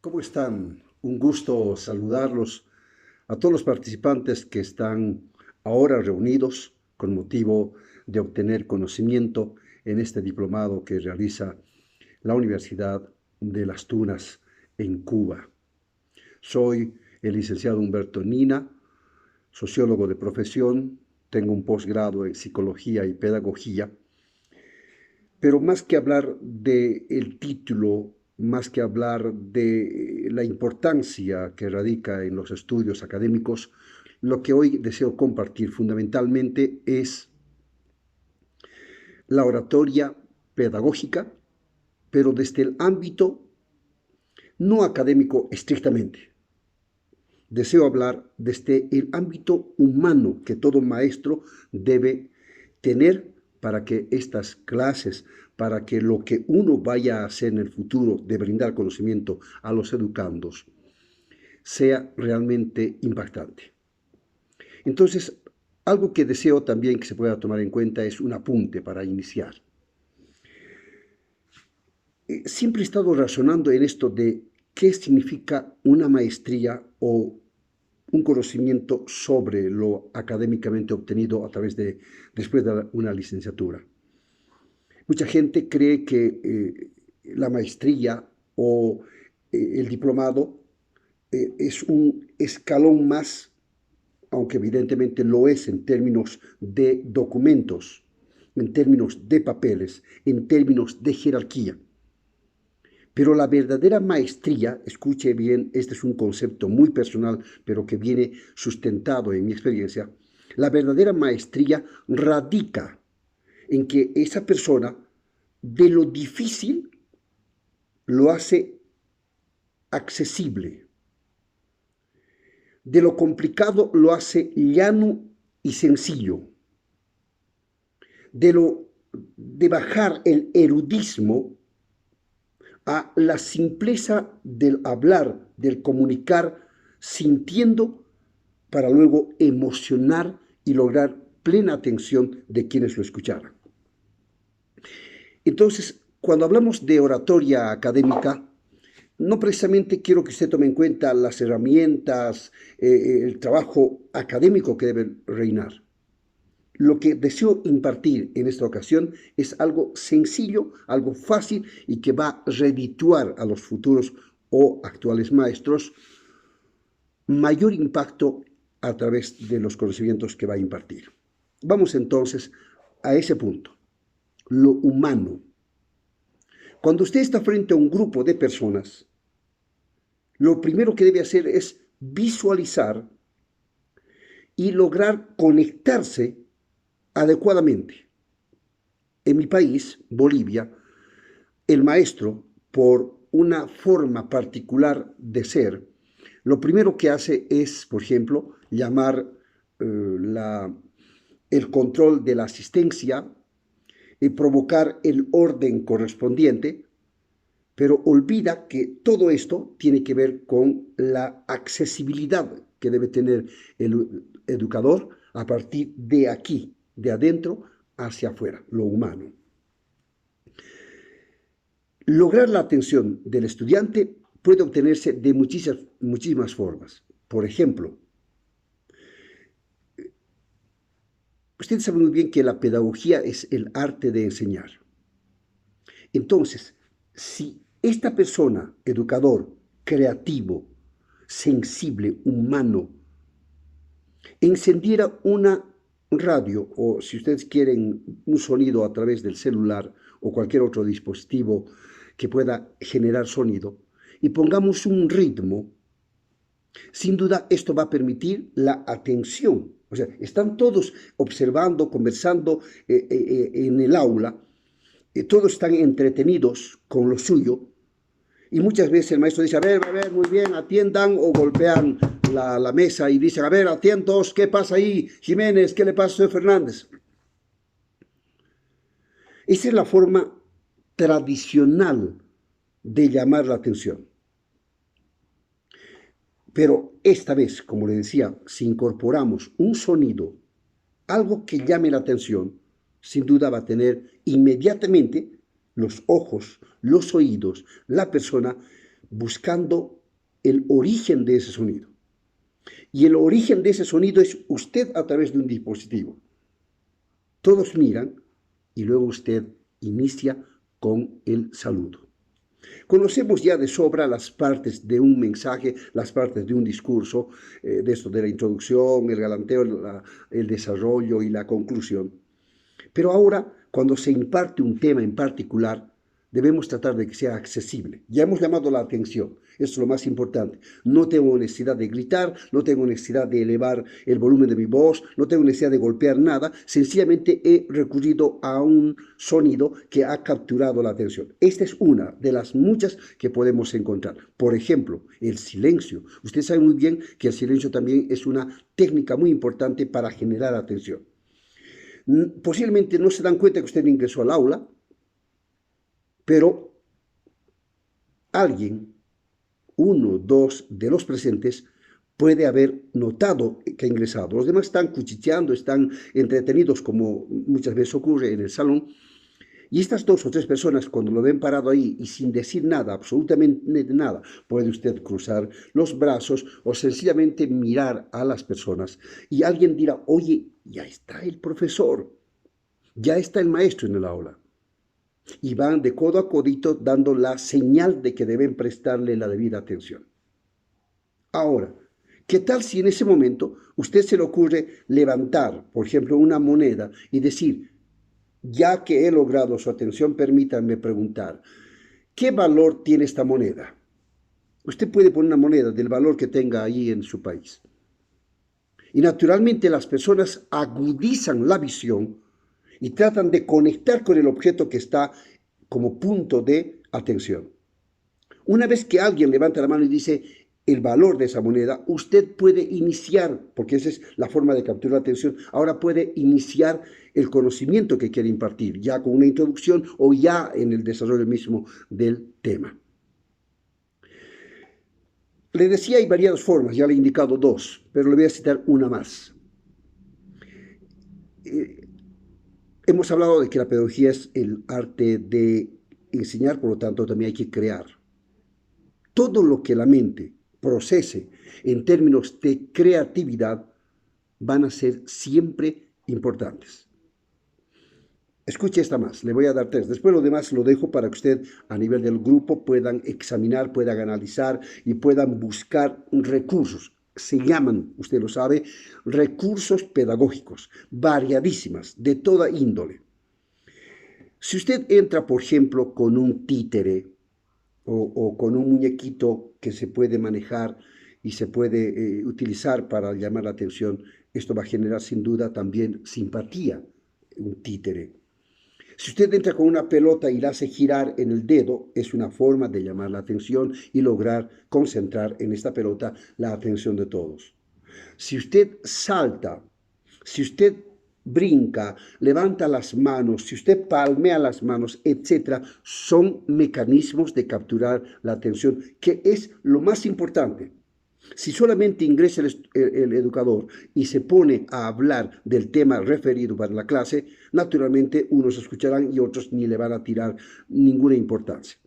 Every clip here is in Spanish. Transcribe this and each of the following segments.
¿Cómo están? Un gusto saludarlos a todos los participantes que están ahora reunidos con motivo de obtener conocimiento en este diplomado que realiza la Universidad de Las Tunas en Cuba. Soy el licenciado Humberto Nina, sociólogo de profesión, tengo un posgrado en psicología y pedagogía, pero más que hablar del título, más que hablar de la importancia que radica en los estudios académicos, lo que hoy deseo compartir fundamentalmente es la oratoria pedagógica, pero desde el ámbito no académico estrictamente. Deseo hablar desde el ámbito humano que todo maestro debe tener para que estas clases, para que lo que uno vaya a hacer en el futuro de brindar conocimiento a los educandos, sea realmente impactante. Entonces, algo que deseo también que se pueda tomar en cuenta es un apunte para iniciar. Siempre he estado razonando en esto de qué significa una maestría o un conocimiento sobre lo académicamente obtenido después de una licenciatura. Mucha gente cree que la maestría o el diplomado es un escalón más, aunque evidentemente lo es en términos de documentos, en términos de papeles, en términos de jerarquía. Pero la verdadera maestría, escuche bien, este es un concepto muy personal, pero que viene sustentado en mi experiencia, la verdadera maestría radica en que esa persona de lo difícil lo hace accesible, de lo complicado lo hace llano y sencillo, de bajar el erudismo a la simpleza del hablar, del comunicar, sintiendo para luego emocionar y lograr plena atención de quienes lo escucharan. Entonces, cuando hablamos de oratoria académica, no precisamente quiero que usted tome en cuenta las herramientas, el trabajo académico que debe reinar. Lo que deseo impartir en esta ocasión es algo sencillo, algo fácil y que va a redituar a los futuros o actuales maestros mayor impacto a través de los conocimientos que va a impartir. Vamos entonces a ese punto, lo humano. Cuando usted está frente a un grupo de personas, lo primero que debe hacer es visualizar y lograr conectarse adecuadamente. En mi país, Bolivia, el maestro, por una forma particular de ser, lo primero que hace es, por ejemplo, llamar el control de la asistencia y provocar el orden correspondiente, pero olvida que todo esto tiene que ver con la accesibilidad que debe tener el educador a partir de aquí, de adentro hacia afuera, lo humano. Lograr la atención del estudiante puede obtenerse de muchísimas formas. Por ejemplo, usted sabe muy bien que la pedagogía es el arte de enseñar. Entonces, si esta persona, educador, creativo, sensible, humano, encendiera una radio o, si ustedes quieren, un sonido a través del celular o cualquier otro dispositivo que pueda generar sonido, y pongamos un ritmo, sin duda esto va a permitir la atención. O sea, están todos observando, conversando en el aula, todos están entretenidos con lo suyo, y muchas veces el maestro dice, a ver, muy bien, atiendan, o golpean la mesa y dicen, a ver, atentos, ¿qué pasa ahí? Jiménez, ¿qué le pasa a señor Fernández? Esa es la forma tradicional de llamar la atención. Pero esta vez, como le decía, si incorporamos un sonido, algo que llame la atención, sin duda va a tener inmediatamente los ojos, los oídos, la persona buscando el origen de ese sonido. Y el origen de ese sonido es usted a través de un dispositivo. Todos miran y luego usted inicia con el saludo. Conocemos ya de sobra las partes de un mensaje, las partes de un discurso, de esto de la introducción, el galanteo, el desarrollo y la conclusión. Pero ahora, cuando se imparte un tema en particular, debemos tratar de que sea accesible. Ya hemos llamado la atención, eso es lo más importante. No tengo necesidad de gritar, no tengo necesidad de elevar el volumen de mi voz, no tengo necesidad de golpear nada, sencillamente he recurrido a un sonido que ha capturado la atención. Esta es una de las muchas que podemos encontrar. Por ejemplo, el silencio. Usted sabe muy bien que el silencio también es una técnica muy importante para generar atención. Posiblemente no se dan cuenta que usted ingresó al aula, pero alguien, uno, dos de los presentes, puede haber notado que ha ingresado. Los demás están cuchicheando, están entretenidos, como muchas veces ocurre en el salón. Y estas dos o tres personas, cuando lo ven parado ahí y sin decir nada, absolutamente nada, puede usted cruzar los brazos o sencillamente mirar a las personas. Y alguien dirá, oye, ya está el profesor, ya está el maestro en el aula. Y van de codo a codito dando la señal de que deben prestarle la debida atención. Ahora, ¿qué tal si en ese momento usted se le ocurre levantar, por ejemplo, una moneda y decir, ya que he logrado su atención, permítanme preguntar, ¿qué valor tiene esta moneda? Usted puede poner una moneda del valor que tenga ahí en su país. Y naturalmente las personas agudizan la visión y tratan de conectar con el objeto que está como punto de atención. Una vez que alguien levanta la mano y dice el valor de esa moneda, usted puede iniciar, porque esa es la forma de capturar la atención, ahora puede iniciar el conocimiento que quiere impartir, ya con una introducción o ya en el desarrollo mismo del tema. Le decía, hay variadas formas, ya le he indicado dos, pero le voy a citar una más. Hemos hablado de que la pedagogía es el arte de enseñar, por lo tanto también hay que crear. Todo lo que la mente procese en términos de creatividad van a ser siempre importantes. Escuche esta más, le voy a dar tres. Después lo demás lo dejo para que usted a nivel del grupo puedan examinar, puedan analizar y puedan buscar recursos. Se llaman, usted lo sabe, recursos pedagógicos, variadísimas, de toda índole. Si usted entra, por ejemplo, con un títere o con un muñequito que se puede manejar y se puede utilizar para llamar la atención, esto va a generar sin duda también simpatía, un títere. Si usted entra con una pelota y la hace girar en el dedo, es una forma de llamar la atención y lograr concentrar en esta pelota la atención de todos. Si usted salta, si usted brinca, levanta las manos, si usted palmea las manos, etcétera, son mecanismos de capturar la atención, que es lo más importante. Si solamente ingresa el educador y se pone a hablar del tema referido para la clase, naturalmente unos escucharán y otros ni le van a tirar ninguna importancia.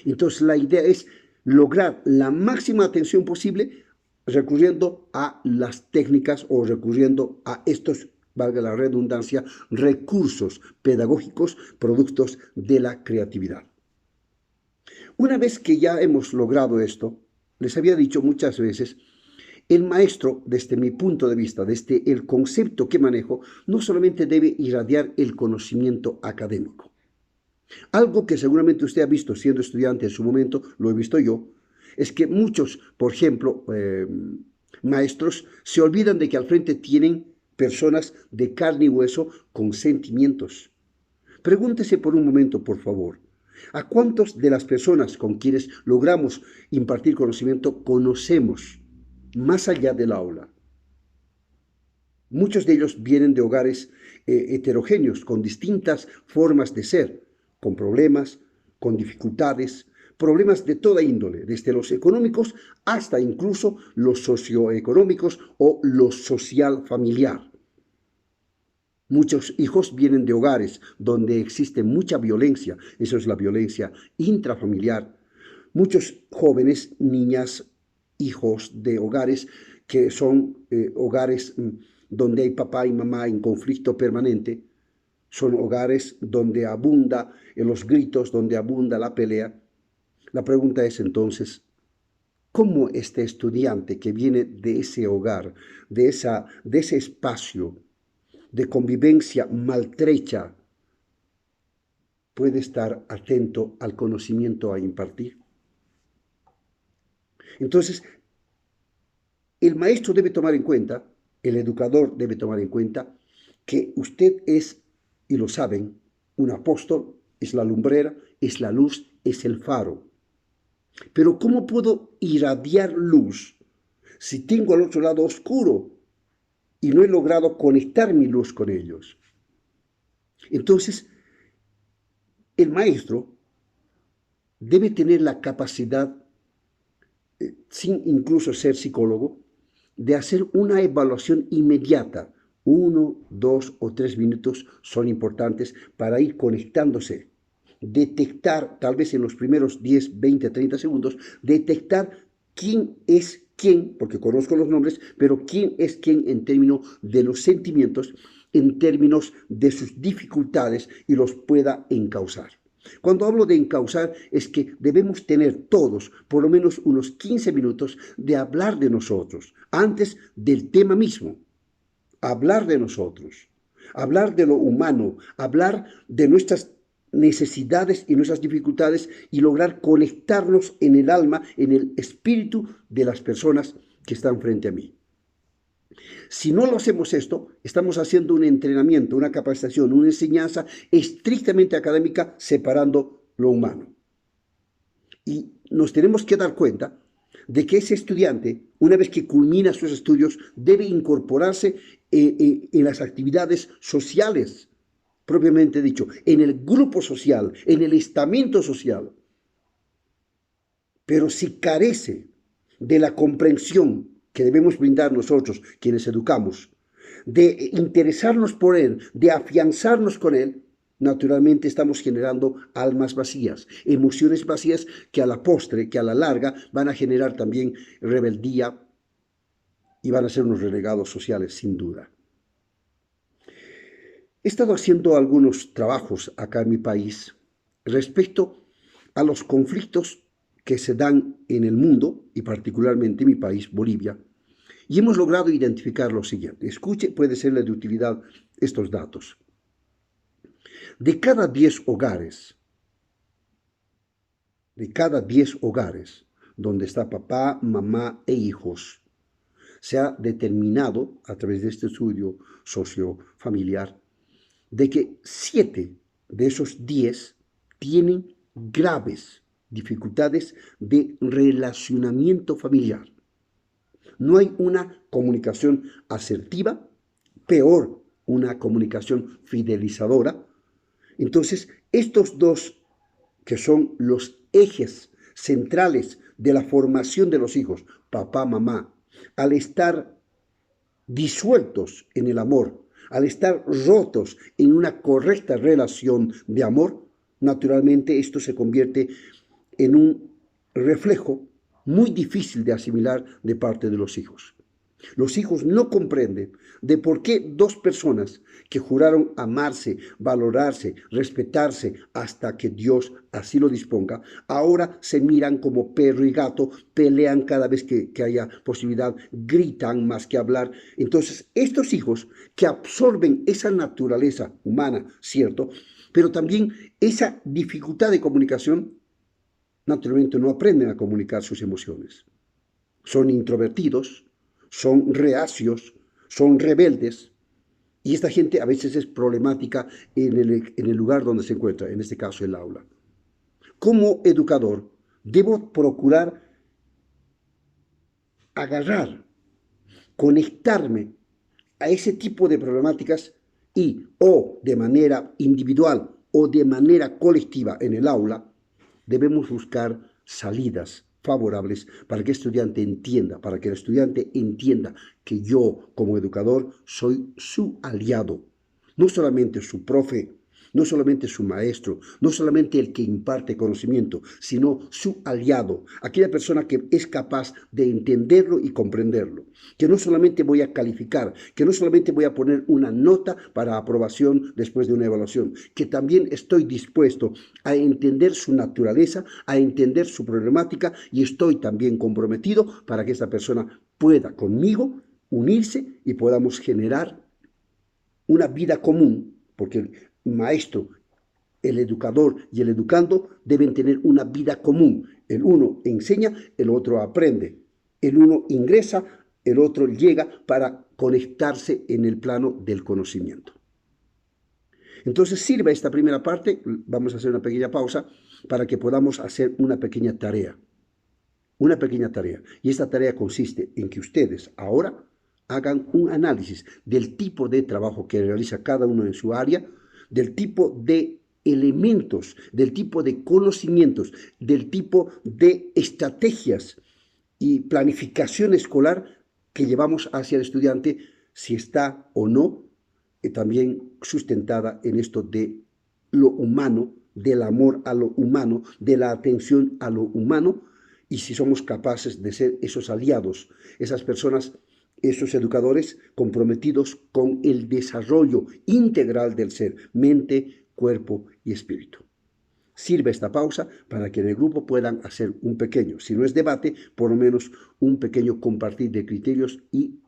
Entonces la idea es lograr la máxima atención posible recurriendo a las técnicas o recurriendo a estos, valga la redundancia, recursos pedagógicos productos de la creatividad. Una vez que ya hemos logrado esto, les había dicho muchas veces, el maestro, desde mi punto de vista, desde el concepto que manejo, no solamente debe irradiar el conocimiento académico. Algo que seguramente usted ha visto siendo estudiante en su momento, lo he visto yo, es que muchos, por ejemplo, maestros, se olvidan de que al frente tienen personas de carne y hueso con sentimientos. Pregúntese por un momento, por favor, ¿a cuántos de las personas con quienes logramos impartir conocimiento conocemos más allá del aula? Muchos de ellos vienen de hogares heterogéneos, con distintas formas de ser, con problemas, con dificultades, problemas de toda índole, desde los económicos hasta incluso los socioeconómicos o lo social familiar. Muchos hijos vienen de hogares donde existe mucha violencia, eso es la violencia intrafamiliar. Muchos jóvenes, niñas, hijos de hogares que son hogares donde hay papá y mamá en conflicto permanente, son hogares donde abunda los gritos, donde abunda la pelea. La pregunta es entonces, ¿cómo este estudiante que viene de ese hogar, de ese espacio de convivencia maltrecha, puede estar atento al conocimiento a impartir? Entonces, el maestro debe tomar en cuenta, el educador debe tomar en cuenta que usted es, y lo saben, un apóstol, es la lumbrera, es la luz, es el faro. Pero ¿cómo puedo irradiar luz si tengo al otro lado oscuro y no he logrado conectar mi luz con ellos? Entonces, el maestro debe tener la capacidad, sin incluso ser psicólogo, de hacer una evaluación inmediata. 1, 2 o 3 minutos son importantes para ir conectándose. Detectar, tal vez en los primeros 10, 20, 30 segundos, detectar quién es quién, porque conozco los nombres, pero quién es quién en términos de los sentimientos, en términos de sus dificultades y los pueda encauzar. Cuando hablo de encauzar es que debemos tener todos por lo menos unos 15 minutos de hablar de nosotros, antes del tema mismo. Hablar de nosotros, hablar de lo humano, hablar de nuestras necesidades y nuestras dificultades y lograr conectarnos en el alma, en el espíritu de las personas que están frente a mí. Si no lo hacemos esto, estamos haciendo un entrenamiento, una capacitación, una enseñanza estrictamente académica separando lo humano. Y nos tenemos que dar cuenta de que ese estudiante, una vez que culmina sus estudios, debe incorporarse en las actividades sociales, propiamente dicho, en el grupo social, en el estamento social. Pero si carece de la comprensión que debemos brindar nosotros, quienes educamos, de interesarnos por él, de afianzarnos con él, naturalmente estamos generando almas vacías, emociones vacías que a la postre, que a la larga, van a generar también rebeldía y van a ser unos renegados sociales, sin duda. He estado haciendo algunos trabajos acá en mi país respecto a los conflictos que se dan en el mundo y particularmente en mi país, Bolivia, y hemos logrado identificar lo siguiente. Escuche, puede serle de utilidad estos datos. De cada 10 hogares, donde está papá, mamá e hijos, se ha determinado a través de este estudio sociofamiliar de que 7 de esos 10 tienen graves dificultades de relacionamiento familiar. No hay una comunicación asertiva, peor, una comunicación fidelizadora. Entonces, estos dos, que son los ejes centrales de la formación de los hijos, papá, mamá, al estar disueltos en el amor, al estar rotos en una correcta relación de amor, naturalmente esto se convierte en un reflejo muy difícil de asimilar de parte de los hijos. Los hijos no comprenden de por qué dos personas que juraron amarse, valorarse, respetarse hasta que Dios así lo disponga, ahora se miran como perro y gato, pelean cada vez que haya posibilidad, gritan más que hablar. Entonces, estos hijos que absorben esa naturaleza humana, ¿cierto? Pero también esa dificultad de comunicación, naturalmente no aprenden a comunicar sus emociones. Son introvertidos, son reacios, son rebeldes, y esta gente a veces es problemática en el lugar donde se encuentra, en este caso el aula. Como educador, debo procurar agarrar, conectarme a ese tipo de problemáticas y o de manera individual o de manera colectiva en el aula, debemos buscar salidas favorables para que el estudiante entienda, para que el estudiante entienda que yo como educador soy su aliado, no solamente su profe, no solamente su maestro, no solamente el que imparte conocimiento, sino su aliado, aquella persona que es capaz de entenderlo y comprenderlo, que no solamente voy a calificar, que no solamente voy a poner una nota para aprobación después de una evaluación, que también estoy dispuesto a entender su naturaleza, a entender su problemática y estoy también comprometido para que esta persona pueda conmigo unirse y podamos generar una vida común, porque el maestro, el educador y el educando deben tener una vida común. El uno enseña, el otro aprende. El uno ingresa, el otro llega para conectarse en el plano del conocimiento. Entonces sirva esta primera parte, vamos a hacer una pequeña pausa para que podamos hacer una pequeña tarea. Una pequeña tarea. Y esta tarea consiste en que ustedes ahora hagan un análisis del tipo de trabajo que realiza cada uno en su área, del tipo de elementos, del tipo de conocimientos, del tipo de estrategias y planificación escolar que llevamos hacia el estudiante, si está o no también sustentada en esto de lo humano, del amor a lo humano, de la atención a lo humano, y si somos capaces de ser esos aliados, esas personas, esos educadores comprometidos con el desarrollo integral del ser, mente, cuerpo y espíritu. Sirve esta pausa para que en el grupo puedan hacer un pequeño, si no es debate, por lo menos un pequeño compartir de criterios y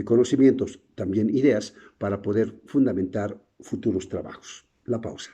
conocimientos, también ideas, para poder fundamentar futuros trabajos. La pausa.